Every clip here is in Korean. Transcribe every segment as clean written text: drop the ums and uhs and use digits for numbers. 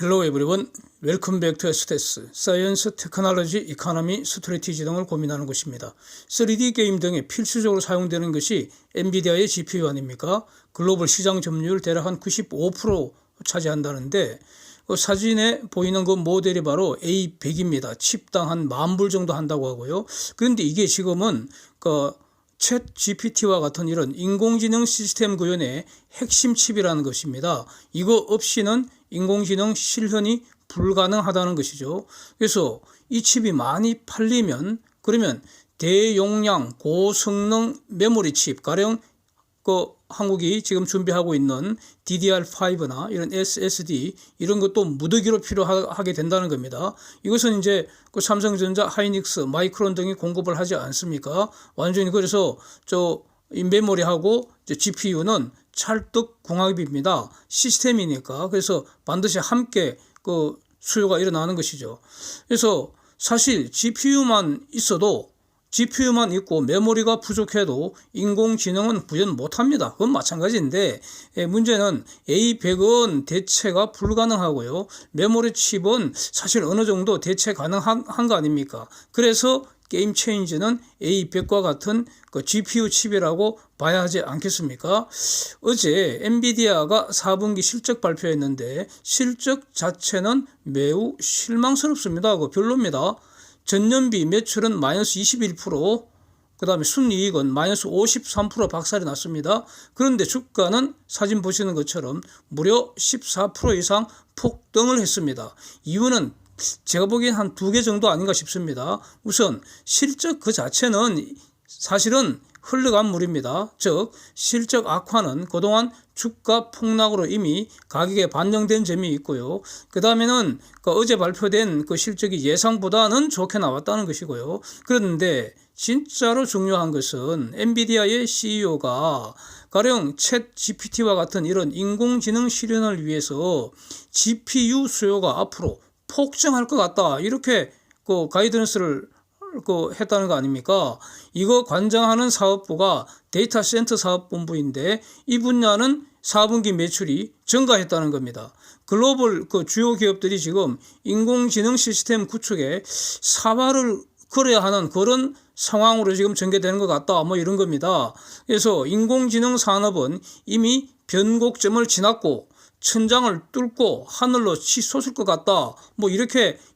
Hello everyone. Welcome back to STS, Science, Technology, Economy, Strategy 등을 고민하는 곳입니다. 3D 게임 등에 필수적으로 사용되는 것이 엔비디아의 GPU 아닙니까? 글로벌 시장 점유율 대략 한 95% 차지한다는데 사진에 보이는 그 모델이 바로 A100입니다. 칩당 한 10,000불 정도 한다고 하고요. 그런데 이게 지금은 챗 GPT와 같은 이런 인공지능 시스템 구현의 핵심 칩이라는 것입니다. 이거 없이는 인공지능 실현이 불가능하다는 것이죠. 그래서 이 칩이 많이 팔리면 그러면 대용량 고성능 메모리 칩, 가령 한국이 지금 준비하고 있는 DDR5나 이런 SSD 이런 것도 무더기로 필요하게 된다는 겁니다. 이것은 이제 삼성전자, 하이닉스, 마이크론 등이 공급을 하지 않습니까? 완전히 그래서 이 메모리하고 GPU는 찰떡궁합입니다. 시스템이니까. 그래서 반드시 함께 수요가 일어나는 것이죠. 그래서 사실 GPU만 있고 메모리가 부족해도 인공지능은 구현 못합니다. 그건 마찬가지인데 문제는 A100은 대체가 불가능하고요. 메모리 칩은 사실 어느 정도 대체 가능한 거 아닙니까? 그래서 게임 체인지는 A100과 같은 GPU 칩이라고 봐야 하지 않겠습니까? 어제 엔비디아가 4분기 실적 발표했는데 실적 자체는 매우 실망스럽습니다. 별로입니다. 전년비 매출은 마이너스 21%, 그 다음에 순이익은 마이너스 53% 박살이 났습니다. 그런데 주가는 사진 보시는 것처럼 무려 14% 이상 폭등을 했습니다. 이유는 제가 보기엔 한 2개 정도 아닌가 싶습니다. 우선 실적 그 자체는 사실은 흘러간 물입니다. 즉 실적 악화는 그동안 주가 폭락으로 이미 가격에 반영된 점이 있고요. 그 다음에는 어제 발표된 실적이 예상보다는 좋게 나왔다는 것이고요. 그런데 진짜로 중요한 것은 엔비디아의 CEO가 가령 챗 GPT와 같은 이런 인공지능 실현을 위해서 GPU 수요가 앞으로 폭증할 것 같다, 이렇게 가이던스를 했다는 거 아닙니까? 이거 관장하는 사업부가 데이터 센터 사업본부인데 이 분야는 4분기 매출이 증가했다는 겁니다. 글로벌 주요 기업들이 지금 인공지능 시스템 구축에 사활을 걸어야 하는 그런 상황으로 지금 전개되는 것 같다, 이런 겁니다. 그래서 인공지능 산업은 이미 변곡점을 지났고 천장을 뚫고 하늘로 치솟을 것 같다,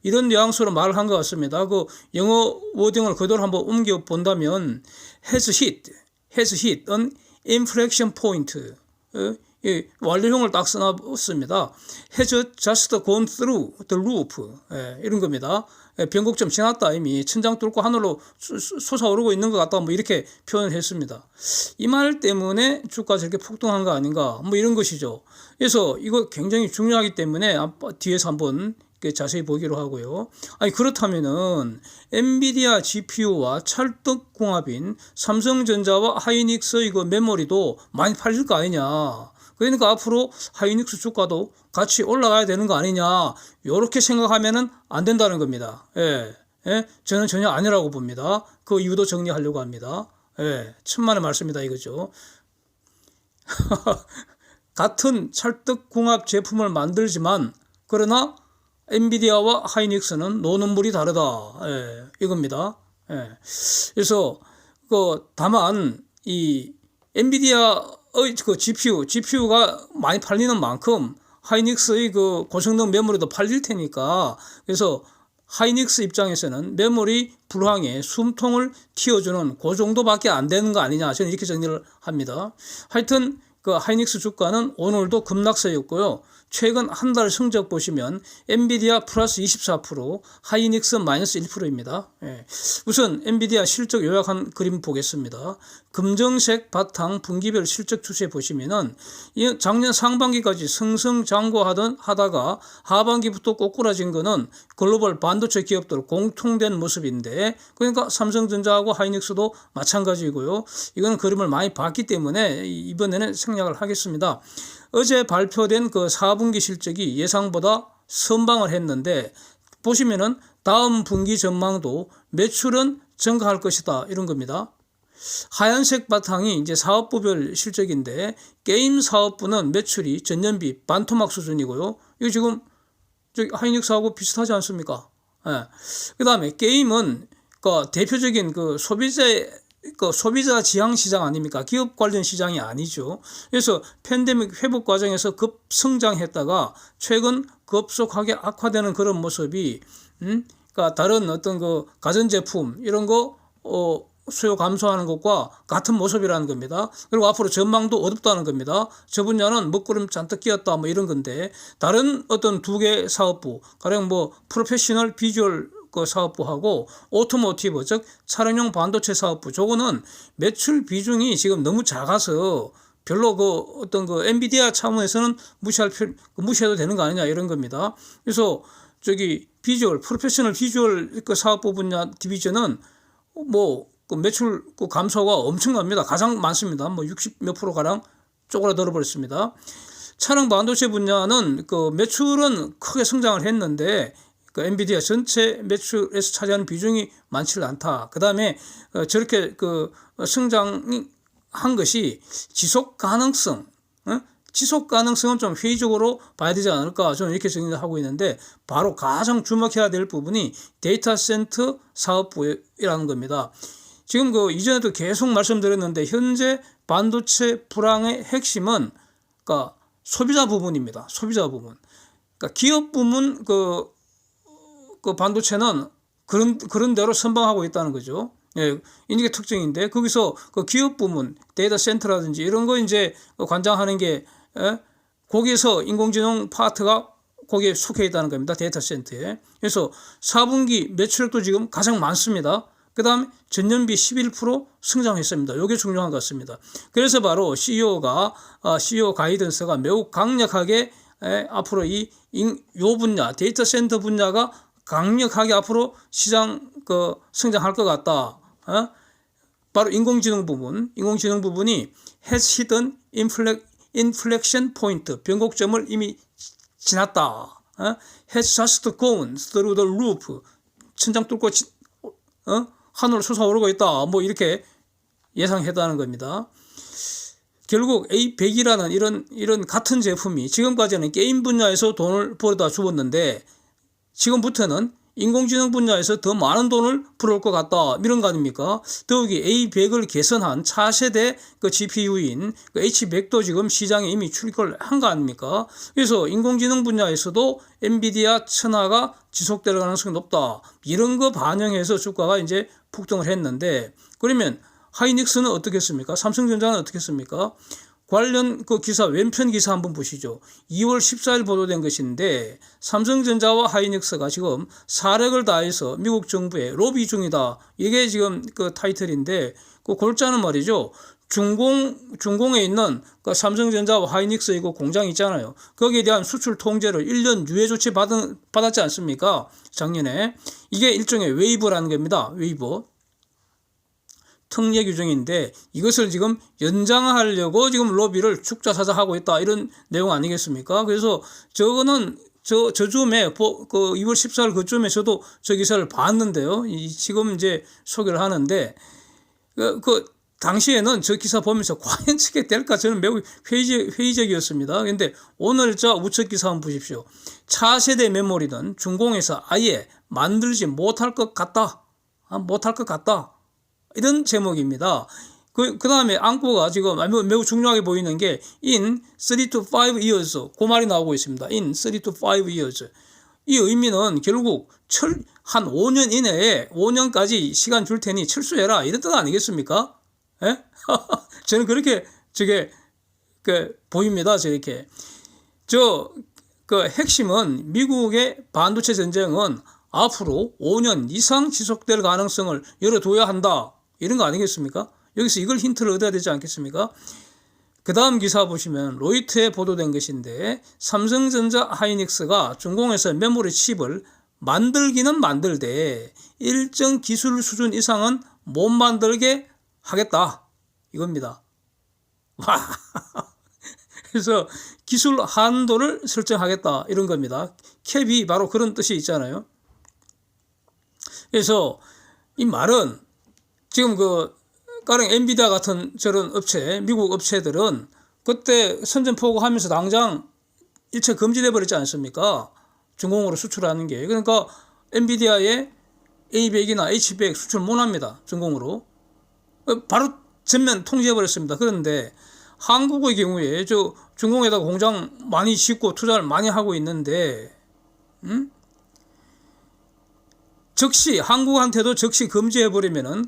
이런 뉘앙스로 말을 한 것 같습니다. 영어 워딩을 그대로 한번 옮겨 본다면 has hit an inflection point, 완료형을 딱 써놨습니다. has just gone through the roof, 이런 겁니다. 변곡점 지났다, 이미 천장 뚫고 하늘로 솟아오르고 있는 것 같다, 이렇게 표현을 했습니다. 이 말 때문에 주가 저렇게 폭등한 거 아닌가, 이런 것이죠. 그래서 이거 굉장히 중요하기 때문에 뒤에서 한번 자세히 보기로 하고요. 그렇다면은 엔비디아 GPU와 찰떡궁합인 삼성전자와 하이닉스 이거 메모리도 많이 팔릴 거 아니냐. 그러니까 앞으로 하이닉스 주가도 같이 올라가야 되는 거 아니냐, 이렇게 생각하면은 안 된다는 겁니다. 저는 전혀 아니라고 봅니다. 그 이유도 정리하려고 합니다. 천만의 말씀이다 이거죠. 같은 찰떡궁합 제품을 만들지만 그러나 엔비디아와 하이닉스는 노는 물이 다르다, 이겁니다. 그래서 다만 이 엔비디아의 GPU가 많이 팔리는 만큼 하이닉스의 고성능 메모리도 팔릴 테니까, 그래서 하이닉스 입장에서는 메모리 불황에 숨통을 틔워주는 그 정도밖에 안 되는 거 아니냐, 저는 이렇게 정리를 합니다. 하여튼 하이닉스 주가는 오늘도 급락세였고요. 최근 한 달 성적 보시면 엔비디아 플러스 24%, 하이닉스 마이너스 1%입니다. 우선 엔비디아 실적 요약한 그림 보겠습니다. 금정색 바탕 분기별 실적 추세 보시면은 작년 상반기까지 승승장구하다가 하반기부터 꼬꾸라진 거는 글로벌 반도체 기업들 공통된 모습인데, 그러니까 삼성전자하고 하이닉스도 마찬가지고요. 이거는 그림을 많이 봤기 때문에 이번에는 생략을 하겠습니다. 어제 발표된 4분기 실적이 예상보다 선방을 했는데 보시면은 다음 분기 전망도 매출은 증가할 것이다, 이런 겁니다. 하얀색 바탕이 이제 사업부별 실적인데 게임 사업부는 매출이 전년비 반토막 수준이고요. 이거 지금 저기 하이닉스하고 비슷하지 않습니까? 예. 그다음에 게임은 그 대표적인 그 소비자 지향 시장 아닙니까? 기업 관련 시장이 아니죠. 그래서 팬데믹 회복 과정에서 급성장했다가 최근 급속하게 악화되는 그런 모습이 그러니까 다른 어떤 그 가전제품 이런 거 수요 감소하는 것과 같은 모습이라는 겁니다. 그리고 앞으로 전망도 어둡다는 겁니다. 저 분야는 먹구름 잔뜩 끼었다 뭐 이런 건데, 다른 어떤 두 개 사업부, 가령 뭐 프로페셔널 비주얼 그 사업부하고 오토모티브, 즉 차량용 반도체 사업부, 저거는 매출 비중이 지금 너무 작아서 별로 그 어떤 그 엔비디아 차원에서는 무시해도 되는 거 아니냐 이런 겁니다. 그래서 저기 프로페셔널 비주얼 그 사업부 분야 디비전은 뭐 그 매출 그 감소가 엄청납니다. 가장 많습니다. 뭐 60몇 프로 가량 쪼그라들어 버렸습니다. 차량 반도체 분야는 그 매출은 크게 성장을 했는데 그 엔비디아 전체 매출에서 차지하는 비중이 많지는 않다. 그다음에 저렇게 그 성장한 것이 지속 가능성, 지속 가능성은 좀 회의적으로 봐야 되지 않을까, 저는 이렇게 생각하고 있는데, 바로 가장 주목해야 될 부분이 데이터 센터 사업부라는 겁니다. 지금 그 이전에도 계속 말씀드렸는데, 현재 반도체 불황의 핵심은 그러니까 소비자 부분입니다. 소비자 부분. 그러니까 기업 부문 그 반도체는 그런 대로 선방하고 있다는 거죠. 예, 이게 특징인데, 거기서 그 기업 부문, 데이터 센터라든지 이런 거 이제 관장하는 게, 거기에서 인공지능 파트가 거기에 속해 있다는 겁니다. 데이터 센터에. 그래서 4분기 매출액도 지금 가장 많습니다. 그 다음에 전년비 11% 성장했습니다. 이게 중요한 것 같습니다. 그래서 바로 CEO 가이던스가 매우 강력하게 앞으로 요 분야, 데이터 센터 분야가 강력하게 앞으로 시장 성장할 것 같다. 바로 인공지능 부분이 has hidden inflection point, 변곡점을 이미 지났다. has just gone through the roof, 천장 뚫고 하늘을 솟아오르고 있다. 뭐 이렇게 예상했다는 겁니다. 결국 A100이라는 이런 같은 제품이 지금까지는 게임 분야에서 돈을 벌어다 주었는데, 지금부터는 인공지능 분야에서 더 많은 돈을 벌어올 것 같다, 이런 거 아닙니까? 더욱이 A100을 개선한 차세대 그 GPU인 그 H100도 지금 시장에 이미 출시를 한 거 아닙니까? 그래서 인공지능 분야에서도 엔비디아 천하가 지속될 가능성이 높다, 이런 거 반영해서 주가가 이제 폭등을 했는데, 그러면 하이닉스는 어떻게 했습니까? 삼성전자는 어떻게 했습니까? 관련 그 기사, 왼편 기사 한번 보시죠. 2월 14일 보도된 것인데, 삼성전자와 하이닉스가 지금 사력을 다해서 미국 정부에 로비 중이다, 이게 지금 그 타이틀인데, 그 골자는 말이죠. 중공에 있는 그 삼성전자와 하이닉스 이거 공장 있잖아요. 거기에 대한 수출 통제를 1년 유예 조치 받았지 않습니까? 작년에. 이게 일종의 웨이브라는 겁니다. 웨이브. 특례 규정인데, 이것을 지금 연장하려고 지금 로비를 축자사자하고 있다, 이런 내용 아니겠습니까? 그래서 저거는 저 즈음에 그 2월 14일 그쯤에 저도 저 기사를 봤는데요. 지금 이제 소개를 하는데, 그 당시에는 저 기사 보면서 과연 저게 될까, 저는 매우 회의적이었습니다. 그런데 오늘자 우측 기사 한번 보십시오. 차세대 메모리는 중공에서 아예 만들지 못할 것 같다. 이런 제목입니다. 그 다음에 안고가 지금 매우 중요하게 보이는 게 in 3 to 5 years, 그 말이 나오고 있습니다. in 3 to 5 years. 이 의미는 결국 한 5년 이내에 5년까지 시간 줄 테니 철수해라, 이런 뜻 아니겠습니까? 예? 저는 그렇게 보입니다. 저렇게. 그 핵심은 미국의 반도체 전쟁은 앞으로 5년 이상 지속될 가능성을 열어둬야 한다, 이런 거 아니겠습니까? 여기서 이걸 힌트를 얻어야 되지 않겠습니까? 그 다음 기사 보시면 로이터에 보도된 것인데, 삼성전자 하이닉스가 중공에서 메모리 칩을 만들기는 만들되 일정 기술 수준 이상은 못 만들게 하겠다, 이겁니다. 와. 그래서 기술 한도를 설정하겠다, 이런 겁니다. 캡이 바로 그런 뜻이 있잖아요. 그래서 이 말은 지금 가령 엔비디아 같은 저런 업체, 미국 업체들은 그때 선전포고하면서 당장 일체 금지돼 버렸지 않습니까? 중공으로 수출하는 게. 그러니까 엔비디아의 A100이나 H100 수출 못합니다. 중공으로. 바로 전면 통제해버렸습니다. 그런데 한국의 경우에 저 중공에다가 공장 많이 짓고 투자를 많이 하고 있는데 즉시 한국한테도 즉시 금지해버리면은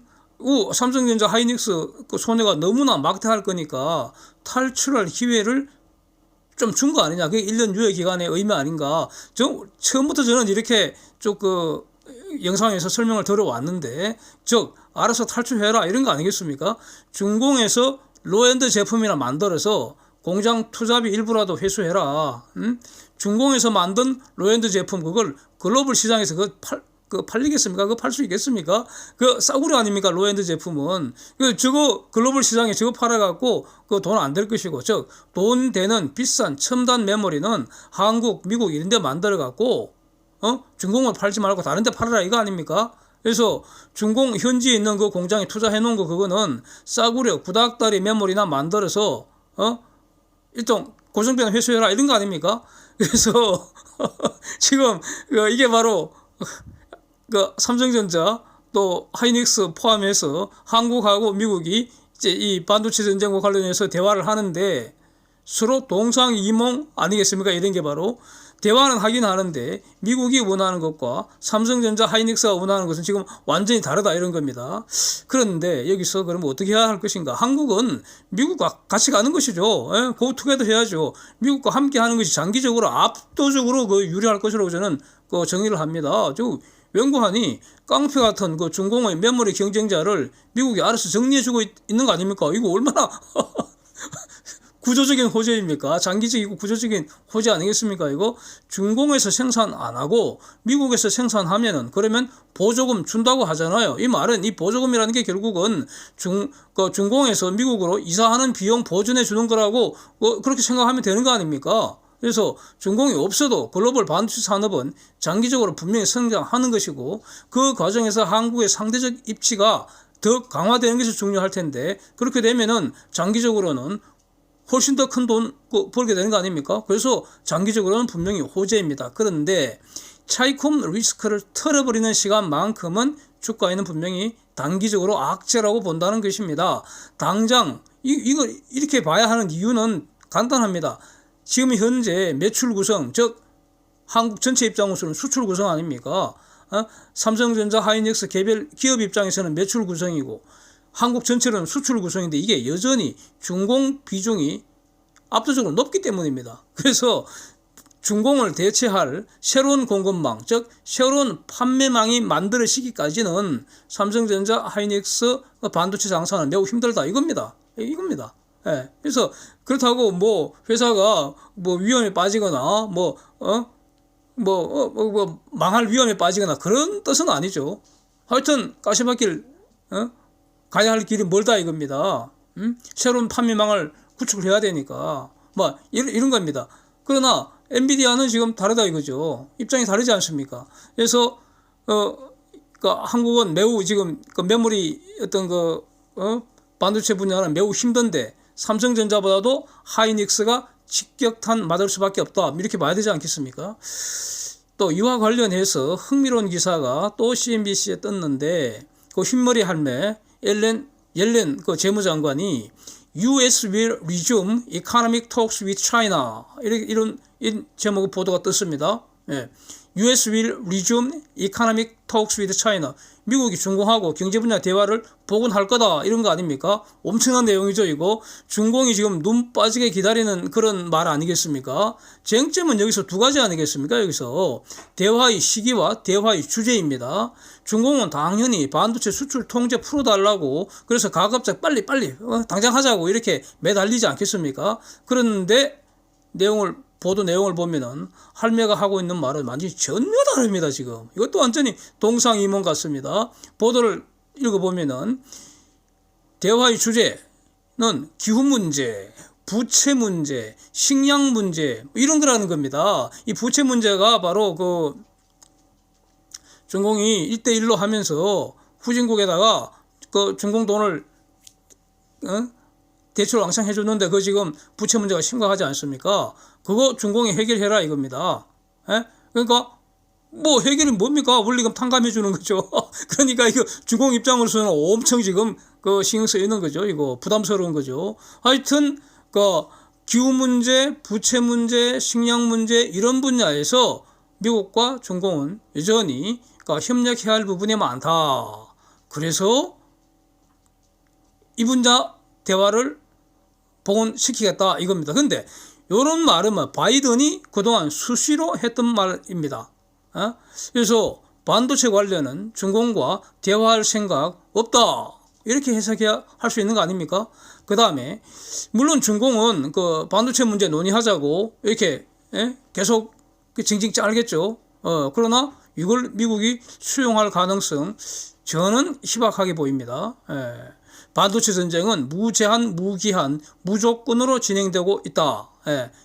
삼성전자 하이닉스 그 손해가 너무나 막대할 거니까 탈출할 기회를 좀 준 거 아니냐. 그게 1년 유예 기간의 의미 아닌가. 처음부터 저는 이렇게 그 영상에서 설명을 들어왔는데, 즉 알아서 탈출해라 이런 거 아니겠습니까? 중공에서 로엔드 제품이나 만들어서 공장 투자비 일부라도 회수해라. 중공에서 만든 로엔드 제품 그걸 글로벌 시장에서 팔리겠습니까? 그거 팔 수 있겠습니까? 그 싸구려 아닙니까? 로엔드 제품은. 저거 글로벌 시장에 저거 팔아갖고 그 돈 안 될 것이고, 즉 돈 되는 비싼 첨단 메모리는 한국, 미국 이런 데 만들어갖고 중공을 팔지 말고 다른 데 팔아라 이거 아닙니까? 그래서 중공 현지에 있는 그 공장에 투자해 놓은 거 그거는 싸구려 구닥다리 메모리나 만들어서 일종 고정비용 회수해라 이런 거 아닙니까? 그래서 지금 이게 바로 그 삼성전자 또 하이닉스 포함해서 한국하고 미국이 이제 이 반도체 전쟁과 관련해서 대화를 하는데 서로 동상이몽 아니겠습니까? 이런 게 바로 대화는 하긴 하는데 미국이 원하는 것과 삼성전자 하이닉스가 원하는 것은 지금 완전히 다르다 이런 겁니다. 그런데 여기서 그러면 어떻게 해야 할 것인가? 한국은 미국과 같이 가는 것이죠. 고 투게더 해야죠. 미국과 함께 하는 것이 장기적으로 압도적으로 유리할 것이라고 저는 정의를 합니다. 연구하니 깡패 같은 그 중공의 메모리 경쟁자를 미국이 알아서 정리해주고 있는 거 아닙니까? 이거 얼마나 구조적인 호재입니까? 장기적이고 구조적인 호재 아니겠습니까? 이거 중공에서 생산 안 하고 미국에서 생산하면은 그러면 보조금 준다고 하잖아요. 이 말은 이 보조금이라는 게 결국은 중공에서 미국으로 이사하는 비용 보존해 주는 거라고 그렇게 생각하면 되는 거 아닙니까? 그래서 중공이 없어도 글로벌 반도체 산업은 장기적으로 분명히 성장하는 것이고 그 과정에서 한국의 상대적 입지가 더 강화되는 것이 중요할 텐데 그렇게 되면은 장기적으로는 훨씬 더 큰 돈 벌게 되는 거 아닙니까? 그래서 장기적으로는 분명히 호재입니다. 그런데 차익홈 리스크를 털어버리는 시간만큼은 주가에는 분명히 단기적으로 악재라고 본다는 것입니다. 당장 이걸 이렇게 봐야 하는 이유는 간단합니다. 지금 현재 매출 구성, 즉 한국 전체 입장으로서는 수출 구성 아닙니까? 삼성전자, 하이닉스 개별 기업 입장에서는 매출 구성이고 한국 전체는 수출 구성인데 이게 여전히 중공 비중이 압도적으로 높기 때문입니다. 그래서 중공을 대체할 새로운 공급망, 즉 새로운 판매망이 만들어지기까지는 삼성전자, 하이닉스 반도체 장사는 매우 힘들다 이겁니다. 예. 그래서 그렇다고 회사가 위험에 빠지거나 망할 위험에 빠지거나 그런 뜻은 아니죠. 하여튼 가시밭길 가야 할 길이 멀다 이겁니다. 새로운 판매망을 구축을 해야 되니까 이런 겁니다. 그러나 엔비디아는 지금 다르다 이거죠. 입장이 다르지 않습니까? 그래서 한국은 매우 지금 메모리 반도체 분야는 매우 힘든데 삼성전자보다도 하이닉스가 직격탄 맞을 수밖에 없다. 이렇게 봐야 되지 않겠습니까? 또 이와 관련해서 흥미로운 기사가 또 CNBC에 떴는데 그 흰머리 할매 옐렌 그 재무장관이 US will resume economic talks with China 이런 제목의 보도가 떴습니다. 예. US will resume economic talks with China. 미국이 중공하고 경제 분야 대화를 복원할 거다 이런 거 아닙니까? 엄청난 내용이죠 이거. 중공이 지금 눈 빠지게 기다리는 그런 말 아니겠습니까? 쟁점은 여기서 두 가지 아니겠습니까? 여기서 대화의 시기와 대화의 주제입니다. 중공은 당연히 반도체 수출 통제 풀어달라고 그래서 가급적 빨리 당장 하자고 이렇게 매달리지 않겠습니까? 그런데 보도 내용을 보면은 할매가 하고 있는 말은 완전히 전혀 다릅니다. 지금 이것도 완전히 동상이몽 같습니다. 보도를 읽어보면은 대화의 주제는 기후 문제, 부채 문제, 식량 문제 이런 거라는 겁니다. 이 부채 문제가 바로 중공이 1대1로 하면서 후진국에다가 중공 돈을 대출 왕창 해줬는데 지금 부채 문제가 심각하지 않습니까? 그거 중공이 해결해라 이겁니다. 예? 그러니까 뭐 해결이 뭡니까? 원리금 탕감해 주는 거죠. 그러니까 이거 중공 입장으로서는 엄청 지금 그 신경 쓰여 있는 거죠. 이거 부담스러운 거죠. 하여튼 그 기후 문제, 부채 문제, 식량 문제 이런 분야에서 미국과 중공은 여전히 협력해야 할 부분이 많다. 그래서 이 분야 대화를 복원시키겠다 이겁니다. 근데 이런 말은 바이든이 그동안 수시로 했던 말입니다. 그래서 반도체 관련은 중공과 대화할 생각 없다. 이렇게 해석해야 할 수 있는 거 아닙니까? 그 다음에 물론 중공은 그 반도체 문제 논의하자고 이렇게 계속 징징 짤겠죠. 그러나 이걸 미국이 수용할 가능성 저는 희박하게 보입니다. 반도체 전쟁은 무제한, 무기한, 무조건으로 진행되고 있다.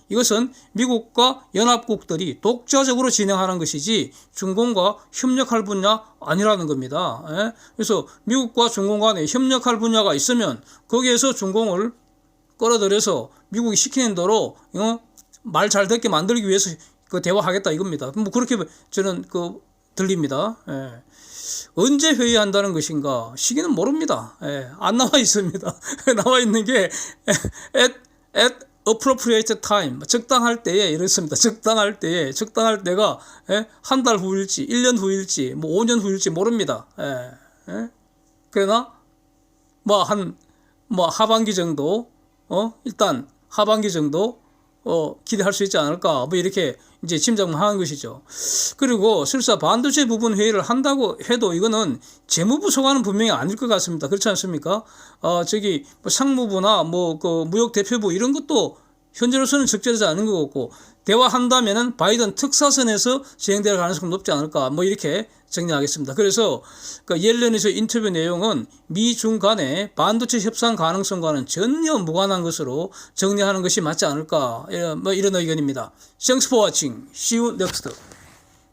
이것은 미국과 연합국들이 독자적으로 진행하는 것이지 중공과 협력할 분야 아니라는 겁니다. 그래서 미국과 중공 간에 협력할 분야가 있으면 거기에서 중공을 끌어들여서 미국이 시키는 대로 말 잘 듣게 만들기 위해서 그 대화하겠다 이겁니다. 뭐 그렇게 저는 들립니다. 언제 회의한다는 것인가 시기는 모릅니다. 안 나와 있습니다. 나와 있는 게 at appropriate time 적당할 때에 이렇습니다. 적당할 때가 한 달 후일지 1년 후일지 뭐 5년 후일지 모릅니다. 그러나 뭐 하반기 정도 일단 하반기 정도 기대할 수 있지 않을까 뭐 이렇게 이제 짐작만 하는 것이죠. 그리고 실사 반도체 부분 회의를 한다고 해도 이거는 재무부 소관은 분명히 아닐 것 같습니다. 그렇지 않습니까? 저기 뭐 상무부나 뭐 그 무역 대표부 이런 것도 현재로서는 적절하지 않은 것 같고 대화한다면은 바이든 특사선에서 진행될 가능성이 높지 않을까 뭐 이렇게 정리하겠습니다. 그래서 옐런에서 인터뷰 내용은 미중 간의 반도체 협상 가능성과는 전혀 무관한 것으로 정리하는 것이 맞지 않을까 뭐 이런 의견입니다. Thanks for watching. See you next.